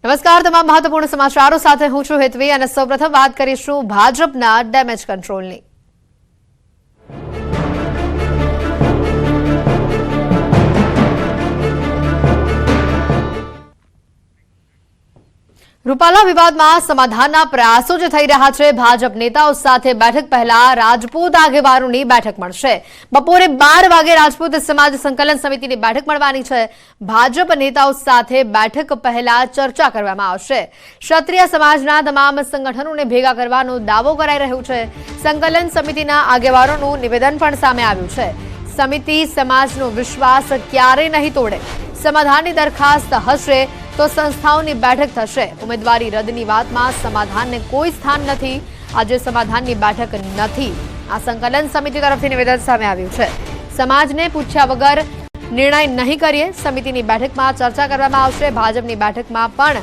નમસ્કાર, તમામ મહત્વપૂર્ણ સમાચારો સાથે હું છું હેતવી અને સૌપ્રથમ વાત કરીશું ભાજપના ડેમેજ કંટ્રોલની। રૂપાલા વિવાદમાં સમાધાનના પ્રયાસો જે થઈ રહ્યા છે। ભાજપ નેતાઓ સાથે બેઠક પહેલા રાજપૂત આગેવાનોની બેઠક મળશે। બપોરે 12 વાગે રાજપૂત સમાજ સંકલન સમિતિની બેઠક મળવાની છે। ભાજપ નેતાઓ સાથે બેઠક પહેલા ચર્ચા કરવામાં આવશે। ક્ષત્રિય સમાજના તમામ સંગઠનોને ભેગા કરવાનો દાવો કરાઈ રહ્યો છે। સંકલન સમિતિના આગેવાનોનું નિવેદન પણ સામે આવ્યું છે। સમિતિ સમાજનો વિશ્વાસ ક્યારે નહીં તોડે। સમાધાનની દરખાસ્ત હશે તો સંસ્થાઓની બેઠક થશે। ઉમેદવારી રદની વાતમાં સમાધાનને કોઈ સ્થાન નથી। આજે સમાધાનની બેઠક નથી, આ સંકલન સમિતિ તરફથી નિવેદન સામે આવ્યું છે। સમાજને પૂછ્યા વગર નિર્ણય નહીં કરીએ। સમિતિની બેઠકમાં ચર્ચા કરવામાં આવશે। ભાજપની બેઠકમાં પણ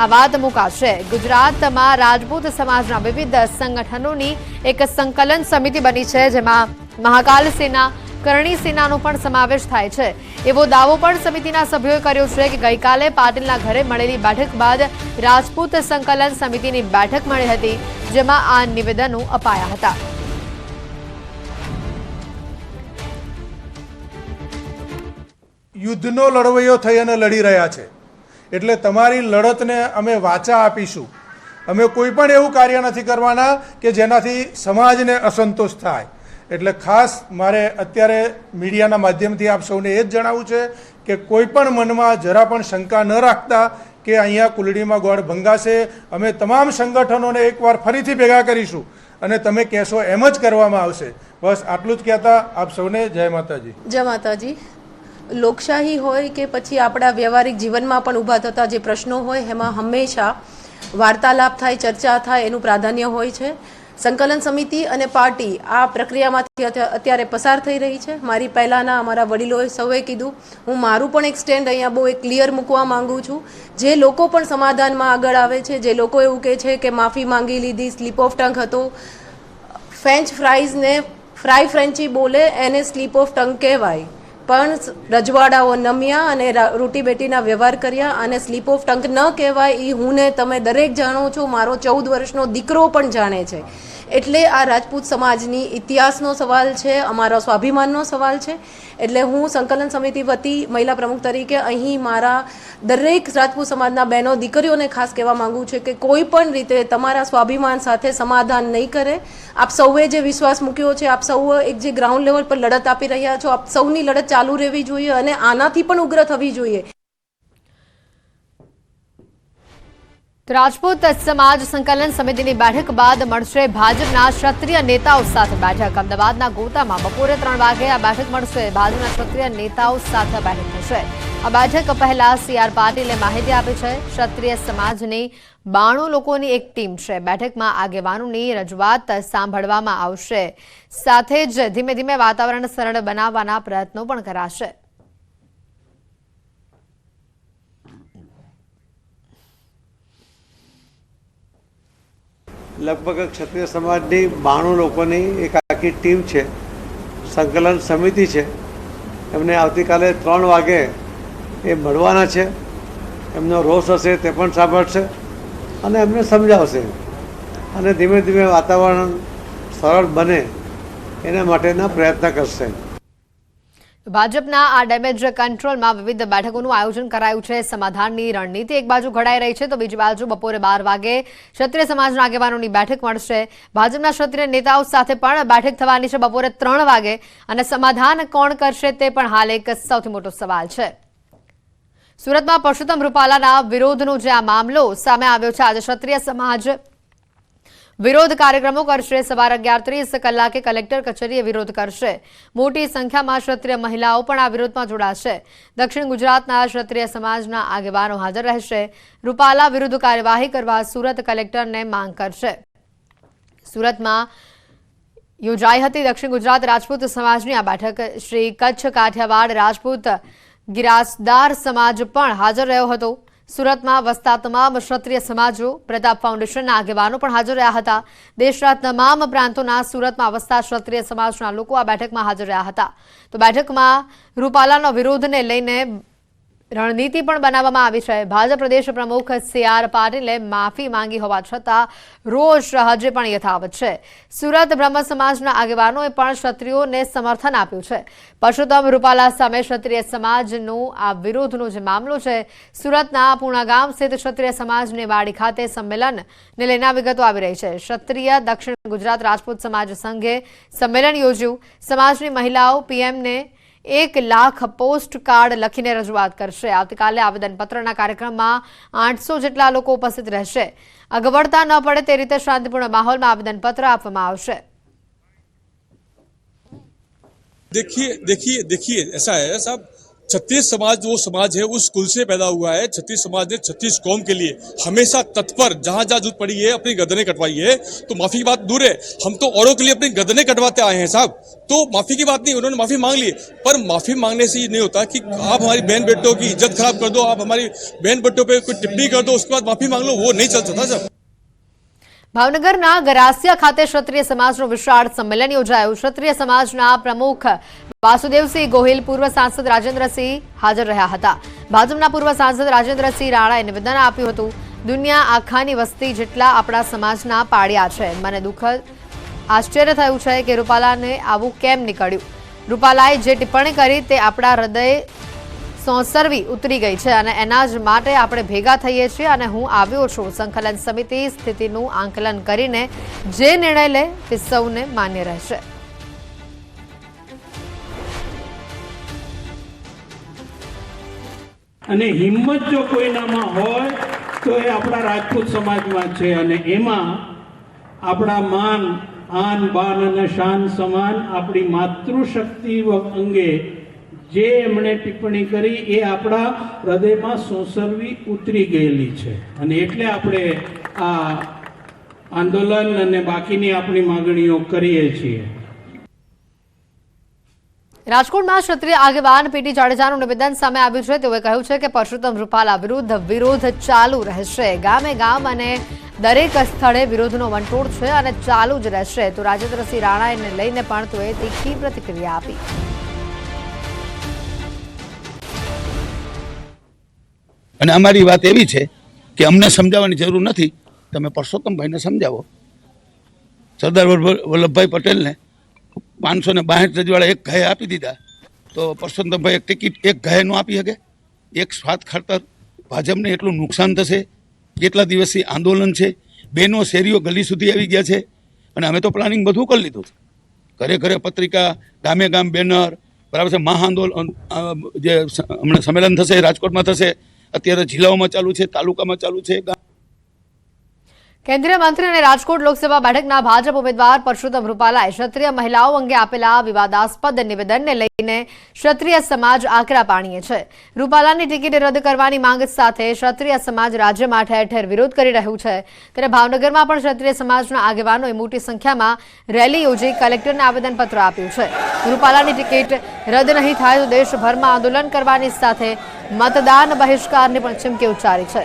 આ વાત મુકાશે। ગુજરાતમાં રાજપૂત સમાજના વિવિધ સંગઠનોની એક સંકલન સમિતિ બની છે, જેમાં મહાકાલ સેના, કરણી સેનાનો પણ સમાવેશ થાય છે। એવો દાવો પણ સમિતિના સભ્યોએ કર્યો છે કે ગઈકાલે પાટીલના ઘરે મળેલી બેઠક બાદ રાજપૂત સંકલન સમિતિની બેઠક મળી હતી, જેમાં આ નિવેદનો અપાયા હતા। યુદ્ધનો લડવૈયો થઈ અને લડી રહ્યા છે, એટલે તમારી લડતને અમે વાચા આપીશું। અમે કોઈ પણ એવું કાર્ય નથી કરવાના કે જેનાથી સમાજને અસંતોષ થાય। એટલે ખાસ મારે અત્યારે મીડિયાના માધ્યમથી આપ સૌને એ જ જણાવવું છે કે કોઈ પણ મનમાં જરા પણ શંકા ન રાખતા કે અહીંયા કુલડીમાં ગોળ ભંગાશે। અમે તમામ સંગઠનોને એકવાર ફરીથી ભેગા કરીશું અને તમે કહેશો એમ જ કરવામાં આવશે। બસ આટલું જ કહેતા આપ સૌને જય માતાજી। જય માતાજી। લોકશાહી હોય કે પછી આપણા વ્યવહારિક જીવનમાં પણ ઊભા થતા જે પ્રશ્નો હોય એમાં હંમેશા વાર્તાલાપ થાય, ચર્ચા થાય એનું પ્રાધાન્ય હોય છે। સંકલન સમિતિ અને પાર્ટી આ પ્રક્રિયામાંથી અત્યારે પસાર થઈ રહી છે। મારી પહેલાંના અમારા વડીલોએ સૌએ કીધું, હું મારું પણ એક સ્ટેન્ડ અહીંયા બહુ એક ક્લિયર મૂકવા માંગુ છું। જે લોકો પણ સમાધાનમાં આગળ આવે છે, જે લોકો એવું કહે છે કે માફી માંગી લીધી, સ્લીપ ઓફ ટંગ હતો, ફ્રેન્ચ ફ્રાઈઝને ફ્રાય ફ્રેન્ચી બોલે એને સ્લીપ ઓફ ટંગ કહેવાય, પણ રજવાડાઓ નમ્યા અને રોટી બેટીના વ્યવહાર કર્યા અને સ્લીપ ઓફ ટંગ ન કહેવાય એ હું ને તમે દરેક જાણો છો। મારો 14 વર્ષનો દીકરો પણ જાણે છે। એટલે આ રાજપૂત સમાજની ઇતિહાસનો સવાલ છે, અમારા સ્વાભિમાનનો સવાલ છે। એટલે હું સંકલન સમિતિ વતી મહિલા પ્રમુખ તરીકે અહીં મારા દરેક રાજપૂત સમાજના બહેનો દીકરીઓને ખાસ કહેવા માંગુ છું કે કોઈ પણ રીતે તમારા સ્વાભિમાન સાથે સમાધાન નહીં કરે। આપ સૌએ જે વિશ્વાસ મૂક્યો છે, આપ સૌ એક જે ગ્રાઉન્ડ લેવલ પર લડત આપી રહ્યા છો, આપ સૌની લડત ચાલુ રહેવી જોઈએ અને આનાથી પણ ઉગ્ર થવી જોઈએ। રાજપૂત સમાજ સંકલન સમિતિની બેઠક બાદ મળશે ભાજપના ક્ષત્રિય નેતાઓ સાથે બેઠક। અમદાવાદના ગોતામાં બપોરે 3 વાગે આ બેઠક મળશે। ભાજપના ક્ષત્રિય નેતાઓ સાથે બેઠક થશે। આ બેઠક પહેલા CR પાટીલે માહિતી આપી છે। ક્ષત્રિય સમાજની 92 લોકોની એક ટીમ છે। બેઠકમાં આગેવાનોની રજૂઆત સાંભળવામાં આવશે। સાથે જ ધીમે ધીમે વાતાવરણ સરળ બનાવવાના પ્રયત્નો પણ કરાશે। લગભગ ક્ષત્રિય સમાજની 92 લોકોની એક આખી ટીમ છે, સંકલન સમિતિ છે। એમને આવતીકાલે 3 વાગે એ મળવાના છે। એમનો રોષ હશે તે પણ સાંભળશે અને એમને સમજાવશે અને ધીમે ધીમે વાતાવરણ સરળ બને એના માટેના પ્રયત્ન કરશે। ભાજપના આ ડેમેજ કંટ્રોલમાં વિવિધ બેઠકોનું આયોજન કરાયું છે। સમાધાનની રણનીતિ એક બાજુ ઘડાઈ રહી છે તો બીજી બાજુ બપોરે 12 વાગે ક્ષત્રિય સમાજના આગેવાનોની બેઠક મળશે। ભાજપના ક્ષત્રિય નેતાઓ સાથે પણ બેઠક થવાની છે બપોરે 3 વાગે અને સમાધાન કોણ કરશે તે પણ હાલ એક સૌથી મોટો સવાલ છે। સુરતમાં પરસોત્તમ રૂપાલાના વિરોધનો જે આ મામલો સામે આવ્યો છે, આજે ક્ષત્રિય સમાજ વિરોધ કાર્યક્રમો કરશે। સવારે 11:30 કલાકે કલેક્ટર કચેરીએ વિરોધ કરશે। મોટી સંખ્યામાં ક્ષત્રિય મહિલાઓ પણ આ વિરોધમાં જોડાશે। દક્ષિણ ગુજરાતના ક્ષત્રિય સમાજના આગેવાનો હાજર રહેશે। રૂપાલા વિરુદ્ધ કાર્યવાહી કરવા સુરત કલેક્ટરને માંગ કરશે। સુરતમાં યોજાઈ હતી દક્ષિણ ગુજરાત રાજપૂત સમાજની આ બેઠક। શ્રી કચ્છ કાઠિયાવાડ રાજપૂત ગિરાસદાર સમાજ પણ હાજર રહ્યો હતો। સુરતમાં વસતા તમામ ક્ષત્રિય સમાજો, પ્રતાપ ફાઉન્ડેશનના આગેવાનો પણ હાજર રહ્યા હતા। દેશના તમામ પ્રાંતોના સુરતમાં વસતા ક્ષત્રિય સમાજના લોકો આ બેઠકમાં હાજર રહ્યા હતા। તો બેઠકમાં રૂપાલાનો વિરોધને લઈને રણનીતિ પણ બનાવવામાં આવી છે। ભાજપ પ્રદેશ પ્રમુખ CR પાટીલે માફી માંગી હોવા છતાં રોષ હજુ પણ યથાવત છે। સુરત બ્રહ્મ સમાજના આગેવાનોએ પણ ક્ષત્રિયોને સમર્થન આપ્યું છે। પરસોત્તમ રૂપાલા સામે ક્ષત્રિય સમાજનો આ વિરોધનો જે મામલો છે, સુરતના પૂર્ણા ગામ સ્થિત ક્ષત્રિય સમાજની વાડી ખાતે સંમેલનને લઈને વિગતો આવી રહી છે। ક્ષત્રિય દક્ષિણ ગુજરાત રાજપૂત સમાજ સંઘે સંમેલન યોજ્યું। સમાજની મહિલાઓ પીએમને 1 લાખ પોસ્ટ કાર્ડ લખીને રજૂઆત કરશે। આવતીકાલે આવેદનપત્રના કાર્યક્રમમાં 800 જેટલા લોકો ઉપસ્થિત રહેશે। અગવડતા ન પડે તે રીતે શાંતિપૂર્ણ માહોલમાં આવેદનપત્ર આપવામાં આવશે। देखिए ऐसा है साहब, छत्तीस समाज वो समाज है, उस कुल से पैदा हुआ है। छत्तीस समाज ने 36 कौम के लिए हमेशा तत्पर, जहां जहां जरूरत पड़ी है अपनी गर्दनें कटवाई है। तो माफी की बात दूर है, हम तो औरों के लिए अपनी गर्दनें कटवाते आए हैं साहब। तो माफी की बात नहीं, उन्होंने माफी मांग ली, पर माफी मांगने से ये नहीं होता कि आप हमारी बहन बेटों की इज्जत खराब कर दो, आप हमारी बहन बेटों पे कोई टिप्पणी कर दो, उसके बाद माफी मांग लो, वो नहीं चल सकता साहब। ભાવનગરના ગરાસિયા ખાતે ક્ષત્રિય સમાજનું વિશાળ સંમેલન યોજાયું। ક્ષત્રિય સમાજના પ્રમુખ વાસુદેવસિંહ ગોહિલ, પૂર્વ સાંસદ રાજેન્દ્રસિંહ હાજર રહ્યા હતા। ભાજપના પૂર્વ સાંસદ રાજેન્દ્રસિંહ રાણાએ નિવેદન આપ્યું હતું, દુનિયા આખાની વસ્તી જેટલા આપણા સમાજના પાળિયા છે। મને દુઃખદ આશ્ચર્ય થયું છે કે રૂપાલાને આવું કેમ નીકળ્યું। રૂપાલાએ જે ટિપ્પણી કરી તે આપણા હૃદય સોંસરવી ઉતરી ગઈ છે અને એના જ માટે આપણે ભેગા થઈએ છીએ અને હું આવ્યો છું। સંકલન સમિતિ સ્થિતિનું આંકલન કરીને જે નિર્ણય લે તે સૌને માન્ય રહેશે। અને હિંમત જો કોઈનામાં હોય તો એ આપણા રાજપૂત સમાજમાં છે અને એમાં આપણા માન આન બાન અને શાન સમાન આપણી માતૃશક્તિ અંગે જે એમણે ટિપ્પણી કરી એ આપણા હૃદયમાં સોંસરવી ઉતરી ગયેલી છે અને એટલે આપણે આ આંદોલન અને બાકીની આપણી માંગણીઓ કરીએ છીએ। રાજકોટમાં ક્ષત્રિય આગેવાન પીટી જાડેજાનું નિવેદન સામે આવ્યું છે। તેઓએ કહ્યું છે કે પરસોત્તમ રૂપાલા વિરુદ્ધ વિરોધ ચાલુ રહેશે। ગામે ગામ અને દરેક સ્થળે વિરોધનો વંટોળ છે અને ચાલુ જ રહેશે। તો રાજેન્દ્રસિંહ રાણાને લઈને પણ તેઓએ તીખી પ્રતિક્રિયા આપી। અને અમારી વાત એવી છે કે અમને સમજાવવાની જરૂર નથી, તમે પરસોત્તમભાઈને સમજાવો। સરદાર વલ્લભભાઈ પટેલને 562 રજવાડા એક ઘાએ આપી દીધા, તો પરસોત્તમભાઈ એક ટિકિટ એક ઘાએ ન આપી શકે? એક સ્વાર્થ ખાતર ભાજપને એટલું નુકસાન થશે। કેટલા દિવસથી આંદોલન છે, બેનો શેરીઓ ગલી સુધી આવી ગયા છે અને અમે તો પ્લાનિંગ બધું કરી લીધું છે। ઘરે ઘરે પત્રિકા, ગામે ગામ બેનર, બરાબર છે। મહાઆંદોલન જે હમણાં સંમેલન થશે રાજકોટમાં થશે, અત્યારે જિલ્લાઓમાં ચાલુ છે, તાલુકામાં ચાલુ છે। કેન્દ્રીય મંત્રી અને રાજકોટ લોકસભા બેઠકના ભાજપ ઉમેદવાર પરસોત્તમ રૂપાલાએ ક્ષત્રિય મહિલાઓ અંગે આપેલા વિવાદાસ્પદ નિવેદનને લઈને ક્ષત્રિય સમાજ આકરા પાણીએ છે। રૂપાલાની ટિકિટ રદ કરવાની માંગ સાથે ક્ષત્રિય સમાજ રાજ્યમાં ઠેર ઠેર વિરોધ કરી રહ્યું છે। ત્યારે ભાવનગરમાં પણ ક્ષત્રિય સમાજના આગેવાનોએ મોટી સંખ્યામાં રેલી યોજી કલેક્ટરને આવેદનપત્ર આપ્યું છે। રૂપાલાની ટિકિટ રદ નહીં થાય તો દેશભરમાં આંદોલન કરવાની સાથે મતદાન બહિષ્કારની પણ ચીમકી ઉચ્ચારી છે।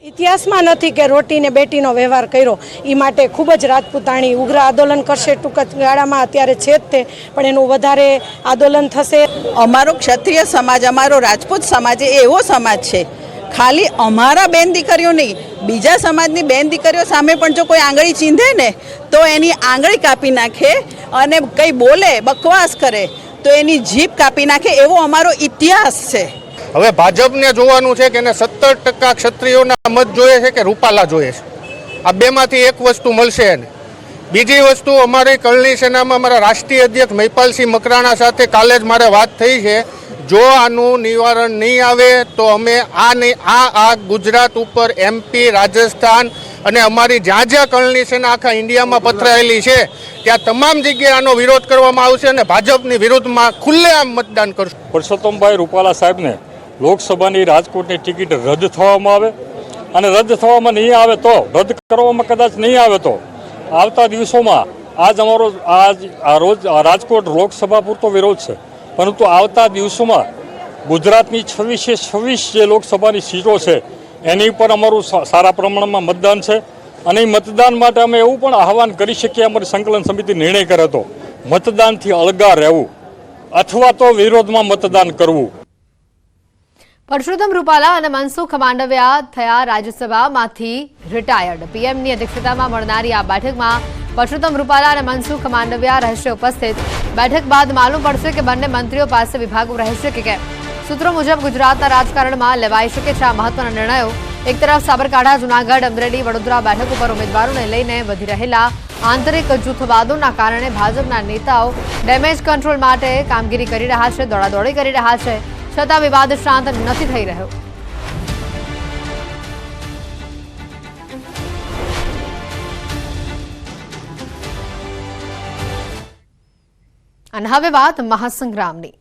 ઇતિહાસમાં નથી કે રોટીને બેટીનો વ્યવહાર કર્યો। એ માટે ખૂબ જ રાજપૂતાણી ઉગ્ર આંદોલન કરશે। ટૂંક જ ગાળામાં અત્યારે છે જ તે, પણ એનું વધારે આંદોલન થશે। અમારો ક્ષત્રિય સમાજ, અમારો રાજપૂત સમાજ એ એવો સમાજ છે, ખાલી અમારા બેન દીકરીઓ નહીં, બીજા સમાજની બેન દીકરીઓ સામે પણ જો કોઈ આંગળી ચીંધે ને તો એની આંગળી કાપી નાખે અને કંઈ બોલે, બકવાસ કરે તો એની જીભ કાપી નાખે, એવો અમારો ઇતિહાસ છે। હવે ભાજપને જોવાનું છે કે એને 70% ક્ષત્રિયોના મત જોઈએ છે કે રૂપાલા જોઈએ છે। આ બેમાંથી એક વસ્તુ મળશે એને। બીજી વસ્તુ, અમારી કરણી સેનામાં અમારા રાષ્ટ્રીય અધ્યક્ષ મહિપાલસિંહ મકરાણા સાથે કાલે જ મારે વાત થઈ છે। જો આનું નિવારણ નહીં આવે તો અમે આ ગુજરાત ઉપર MP, રાજસ્થાન અને અમારી જ્યાં જ્યાં કરણી સેના આખા ઇન્ડિયામાં પથરાયેલી છે ત્યાં તમામ જગ્યાએ આનો વિરોધ કરવામાં આવશે અને ભાજપની વિરુદ્ધમાં ખુલ્લેઆમ મતદાન કરશું। પરસોત્તમભાઈ રૂપાલા સાહેબને લોકસભાની રાજકોટની ટિકિટ રદ થવામાં આવે અને રદ થવામાં નહીં આવે તો, રદ કરવામાં કદાચ નહીં આવે તો આવતા દિવસોમાં રોજ રાજકોટ લોકસભા પૂરતો વિરોધ છે, પરંતુ આવતા દિવસોમાં ગુજરાતની 26 જે લોકસભાની સીટો છે એની પર અમારું સારા પ્રમાણમાં મતદાન છે અને એ મતદાન માટે અમે એવું પણ આહવાન કરી શકીએ, અમારી સંકલન સમિતિ નિર્ણય કરે તો મતદાનથી અળગા રહેવું અથવા તો વિરોધમાં મતદાન કરવું. પરસોત્તમ રૂપાલા અને મનસુખ માંડવિયા થયા રાજ્યસભામાંથી રિટાયર્ડ. પીએમની અધ્યક્ષતામાં મળનારી આ બેઠકમાં પરસોત્તમ રૂપાલા અને મનસુખ માંડવિયા રહેશે ઉપસ્થિત. બેઠક બાદ માલુમ પડશે કે બંને મંત્રીઓ પાસે વિભાગો રહેશે કે કેમ. સૂત્રો મુજબ ગુજરાતના રાજકારણમાં લેવાઈ શકે છે આ મહત્વના નિર્ણયો. એક તરફ સાબરકાંઠા, જૂનાગઢ, અમરેલી, વડોદરા બેઠક ઉપર ઉમેદવારોને લઈને વધી રહેલા આંતરિક જૂથવાદોના કારણે ભાજપના નેતાઓ ડેમેજ કંટ્રોલ માટે કામગીરી કરી રહ્યા છે, દોડાદોડી કરી રહ્યા છે, છતાં વિવાદ શાંત નથી થઈ રહ્યો. અને હવે વાત મહાસંગ્રામની.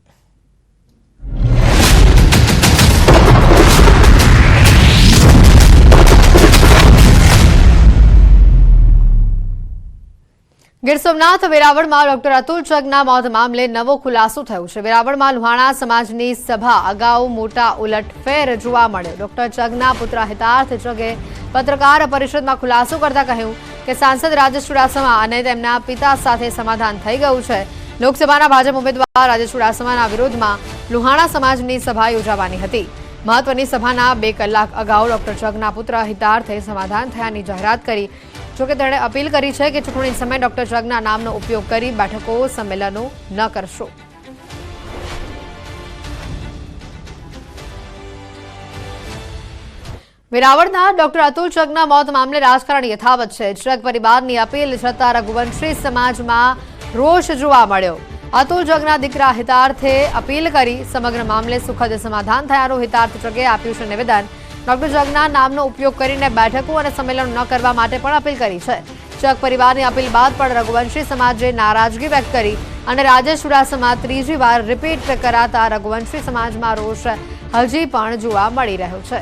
ગીર સોમનાથ વેરાવળમાં ડોક્ટર અતુલ ચગના મોત મામલે નવો ખુલાસો થયો છે. વેરાવળમાં લુહાણા સમાજની સભા અગાઉ મોટા ઉલટફેર જોવા મળ્યો. ડોક્ટર ચગના પુત્ર હિતાર્થ ચગે પત્રકાર પરિષદમાં ખુલાસો કરતા કહ્યું કે સાંસદ રાજેશ ચુડાસમા અને તેમના પિતા સાથે સમાધાન થઈ ગયું છે. લોકસભાના ભાજપ ઉમેદવાર રાજેશ ચુડાસમાના વિરોધમાં લુહાણા સમાજની સભા યોજાવાની હતી. મહત્વની સભાના 2 કલાક અગાઉ ડોક્ટર ચગના પુત્ર હિતાર્થે સમાધાન થયાની જાહેરાત કરી. જોકે તેણે અપીલ કરી છે કે ચૂંટણી સમયે ડોક્ટર ચગના નામનો ઉપયોગ કરી બેઠકો, સંમેલનો ન કરશો. વેરાવળના ડોક્ટર અતુલ ચગના મોત મામલે રાજકારણ યથાવત છે. ચગ પરિવારની અપીલ છતાં રઘુવંશી સમાજમાં રોષ જોવા મળ્યો. અતુલ ચગના દીકરા હિતાર્થે અપીલ કરી સમગ્ર મામલે સુખદ સમાધાન થયાનું હિતાર્થ ચગે આપ્યું છે નિવેદન. ડોક્ટર ચગના નામનો ઉપયોગ કરીને બેઠકો અને સંમેલનો ન કરવા માટે પણ અપીલ કરી છે. ચગ પરિવારની અપીલ બાદ પણ રઘુવંશી સમાજે નારાજગી વ્યક્ત કરી અને રાજેશ ચુડાસમા ત્રીજી વાર રિપીટ કરાતા રઘુવંશી સમાજમાં રોષ હજી પણ જોવા મળી રહ્યો છે.